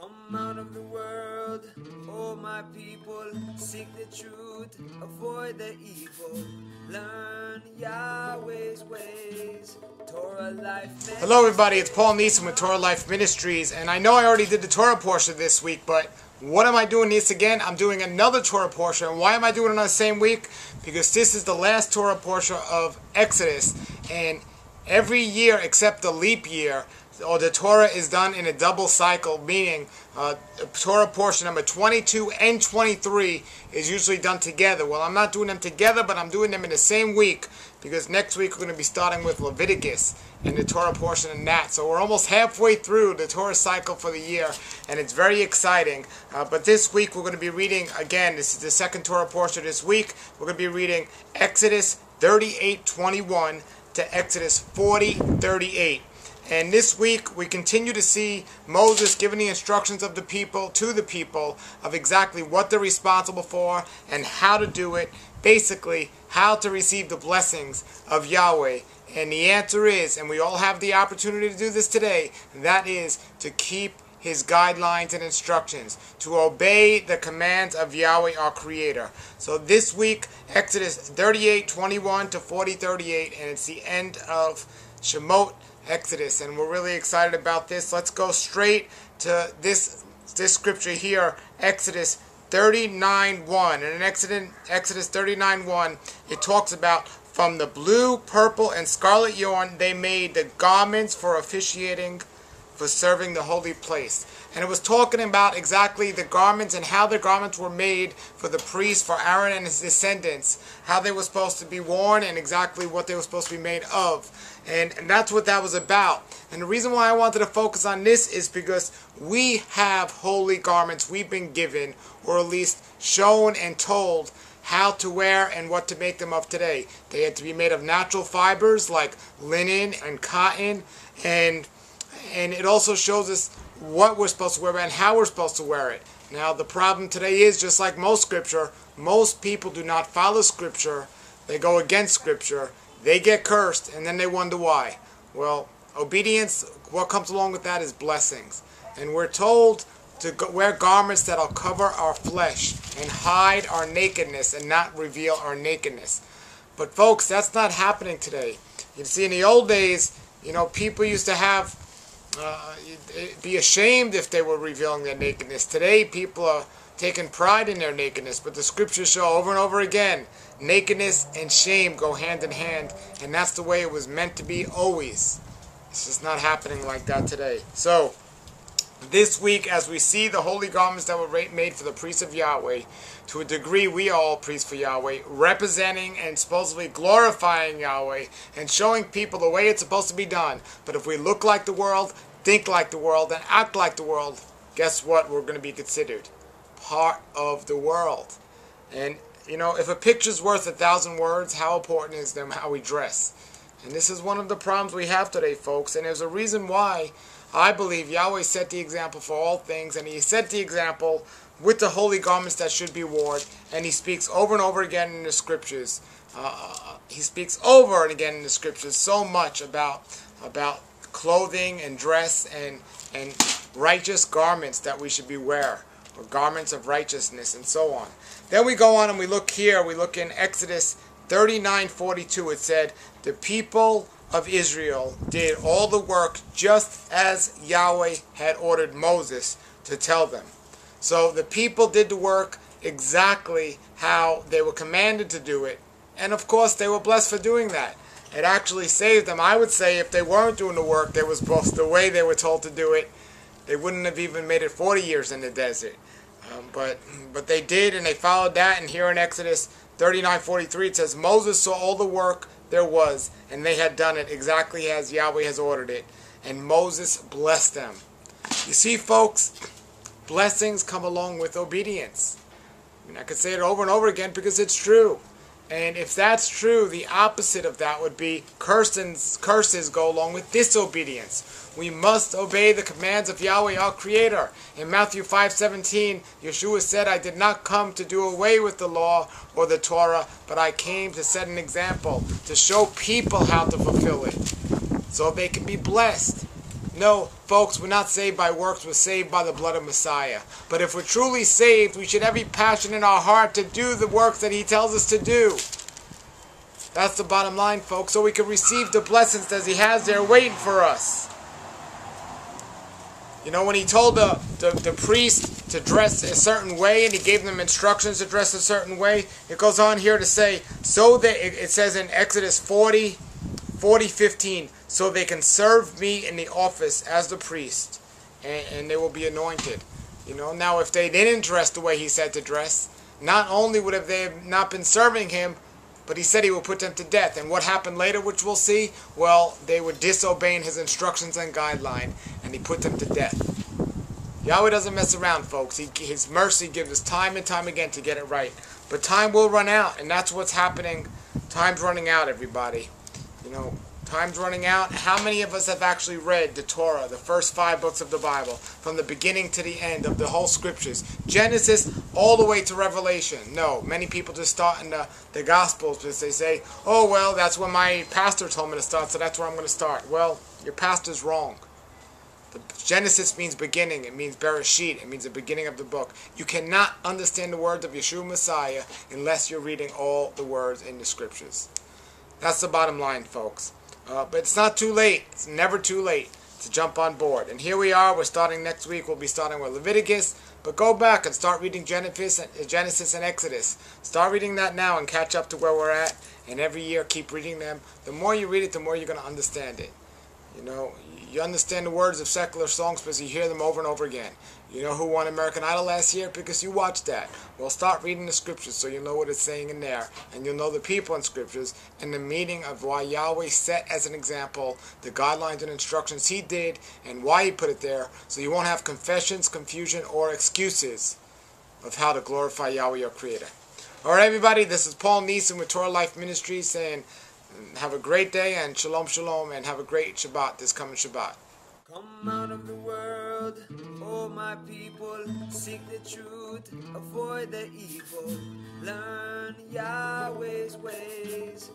Come out of the world, oh my people, seek the truth, avoid the evil, learn Yahweh's ways, Torah Life Ministries. Hello everybody, it's Paul Neeson with Torah Life Ministries, and I know I already did the Torah portion this week, but what am I doing this again? I'm doing another Torah portion, and why am I doing it on the same week? Because this is the last Torah portion of Exodus, and every year except the leap year, or the Torah is done in a double cycle, meaning Torah portion number 22 and 23 is usually done together. Well, I'm not doing them together, but I'm doing them in the same week, because next week we're going to be starting with Leviticus and the Torah portion in that. So we're almost halfway through the Torah cycle for the year, and it's very exciting. But this week we're going to be reading, again, this is the second Torah portion this week. We're going to be reading Exodus 38:21 to Exodus 40:38. And this week we continue to see Moses giving the instructions of the people to the people of exactly what they're responsible for and how to do it. Basically, how to receive the blessings of Yahweh. And the answer is, and we all have the opportunity to do this today, that is to keep His guidelines and instructions, to obey the commands of Yahweh our Creator. So this week, Exodus 38:21 to 40:38, and it's the end of Shemot Exodus, and we're really excited about this. Let's go straight to this scripture here, Exodus 39:1. And in Exodus 39:1, it talks about, from the blue, purple, and scarlet yarn they made the garments for officiating, for serving the holy place. And it was talking about exactly the garments and how the garments were made for the priests, for Aaron and his descendants, how they were supposed to be worn and exactly what they were supposed to be made of. And that's what that was about. And the reason why I wanted to focus on this is because we have holy garments we've been given, or at least shown and told how to wear and what to make them of today. They had to be made of natural fibers like linen and cotton, and it also shows us what we're supposed to wear and how we're supposed to wear it. Now the problem today is, just like most scripture, most people do not follow scripture. They go against scripture. They get cursed, and then they wonder why. Well, obedience, what comes along with that is blessings. And we're told to wear garments that'll cover our flesh and hide our nakedness and not reveal our nakedness. But folks, that's not happening today. You see, in the old days, people used to have be ashamed if they were revealing their nakedness. Today, people are taking pride in their nakedness, but the scriptures show over and over again, nakedness and shame go hand in hand, and that's the way it was meant to be always. It's just not happening like that today. So, this week, as we see the holy garments that were made for the priests of Yahweh, to a degree we are all priests for Yahweh, representing and supposedly glorifying Yahweh and showing people the way it's supposed to be done. But if we look like the world, think like the world, and act like the world, guess what? We're going to be considered part of the world. And if a picture's worth 1,000 words, how important is them how we dress? And this is one of the problems we have today, folks. And there's a reason why I believe Yahweh set the example for all things, and He set the example with the holy garments that should be worn. And He speaks over and over again in the scriptures. He speaks over and again in the scriptures so much about clothing and dress and righteous garments that we should be wearing, or garments of righteousness, and so on. Then we go on and we look here. We look in Exodus 39:42. It said, the people of Israel did all the work just as Yahweh had ordered Moses to tell them. So the people did the work exactly how they were commanded to do it. And of course they were blessed for doing that. It actually saved them. I would say if they weren't doing the work they were supposed, the way they were told to do it, they wouldn't have even made it 40 years in the desert. But they did, and they followed that. And here in Exodus 39:43 it says, Moses saw all the work there was, and they had done it exactly as Yahweh has ordered it. And Moses blessed them. You see, folks, blessings come along with obedience. I could say it over and over again because it's true. And if that's true, the opposite of that would be curses go along with disobedience. We must obey the commands of Yahweh our Creator. In Matthew 5:17, Yeshua said, I did not come to do away with the law or the Torah, but I came to set an example, to show people how to fulfill it, so they can be blessed. No, folks, we're not saved by works, we're saved by the blood of Messiah. But if we're truly saved, we should have every passion in our heart to do the works that he tells us to do. That's the bottom line, folks, so we can receive the blessings that he has there waiting for us. You know, when he told the priest to dress a certain way and he gave them instructions to dress a certain way, it goes on here to say, so that it says in Exodus 40:15, so they can serve me in the office as the priest and they will be anointed. You know, now if they didn't dress the way he said to dress, not only would have they not been serving him, but he said he will put them to death. And what happened later, which we'll see, well, they were disobeying his instructions and guideline, and he put them to death. Yahweh doesn't mess around, folks. His mercy gives us time and time again to get it right. But time will run out, and that's what's happening. Time's running out, everybody. You know, time's running out. How many of us have actually read the Torah, the first 5 books of the Bible, from the beginning to the end of the whole scriptures? Genesis all the way to Revelation. No, many people just start in the Gospels because they say, oh, well, that's when my pastor told me to start, so that's where I'm going to start. Well, your pastor's wrong. The Genesis means beginning. It means Bereshit. It means the beginning of the book. You cannot understand the words of Yeshua Messiah unless you're reading all the words in the scriptures. That's the bottom line, folks. But it's not too late. It's never too late to jump on board. And here we are. We're starting next week. We'll be starting with Leviticus. But go back and start reading Genesis and Exodus. Start reading that now and catch up to where we're at. And every year keep reading them. The more you read it, the more you're going to understand it. You know, you understand the words of secular songs because you hear them over and over again. You know who won American Idol last year? Because you watched that. Well, start reading the scriptures so you'll know what it's saying in there. And you'll know the people in scriptures and the meaning of why Yahweh set as an example the guidelines and instructions he did and why he put it there, so you won't have confessions, confusion, or excuses of how to glorify Yahweh, your Creator. All right, everybody, this is Paul Neeson with Torah Life Ministries saying, have a great day and shalom, shalom, and have a great Shabbat this coming Shabbat. Come out of the world, oh my people, seek the truth, avoid the evil, learn Yahweh's ways.